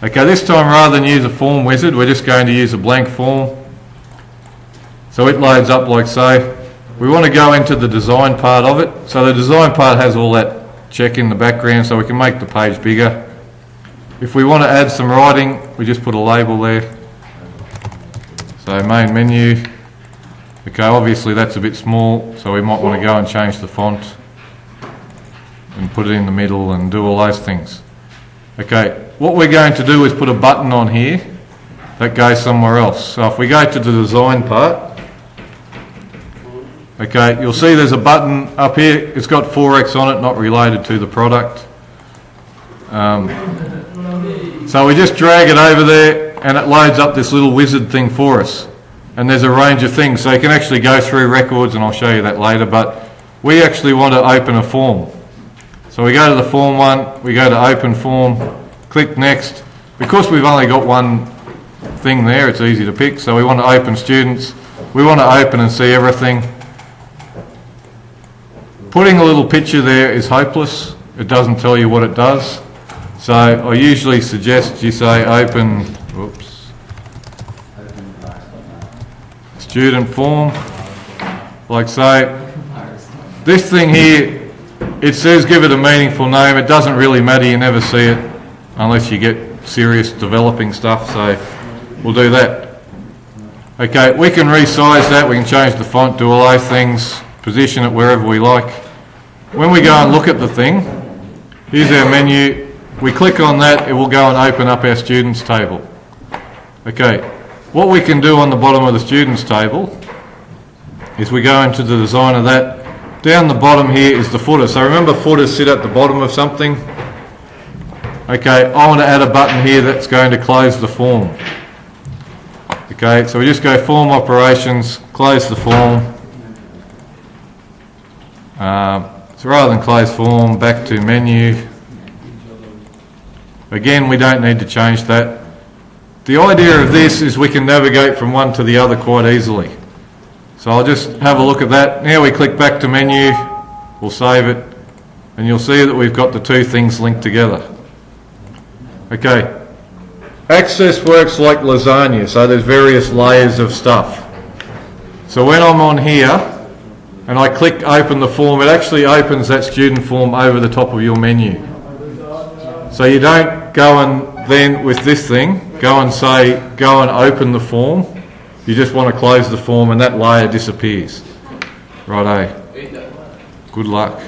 Okay, this time rather than use a form wizard, we're just going to use a blank form. So it loads up like so. We want to go into the design part of it. So the design part has all that check in the background, so we can make the page bigger. If we want to add some writing, we just put a label there. So main menu. Okay, obviously that's a bit small, so we might want to go and change the font and put it in the middle and do all those things. Okay, what we're going to do is put a button on here that goes somewhere else. So if we go to the design part, okay, you'll see there's a button up here. It's got Forex on it, not related to the product. So we just drag it over there and it loads up this little wizard thing for us. And there's a range of things, so you can actually go through records, and I'll show you that later, but we actually want to open a form. So we go to the form one, we go to open form, click next. Because we've only got one thing there, it's easy to pick, so we want to open students. We want to open and see everything. Putting a little picture there is hopeless. It doesn't tell you what it does. So I usually suggest you say open, student form, like so. This thing here, it says give it a meaningful name. It doesn't really matter, you never see it unless you get serious developing stuff, so we'll do that. Okay, we can resize that, we can change the font, do all those things, position it wherever we like. When we go and look at the thing, here's our menu. We click on that, it will go and open up our students table. Okay, what we can do on the bottom of the students table is we go into the design of that. Down the bottom here is the footer. So remember, footers sit at the bottom of something. Okay, I want to add a button here that's going to close the form. Okay, so we just go form operations, close the form. So rather than close form, back to menu. Again, we don't need to change that. The idea of this is we can navigate from one to the other quite easily. So I'll just have a look at that. Now we click back to menu, we'll save it, and you'll see that we've got the two things linked together. Okay, Access works like lasagna, so there's various layers of stuff. So when I'm on here and I click open the form, it actually opens that student form over the top of your menu. So you don't go and then with this thing, go and say, go and open the form. You just want to close the form and that layer disappears. Righto. Good luck.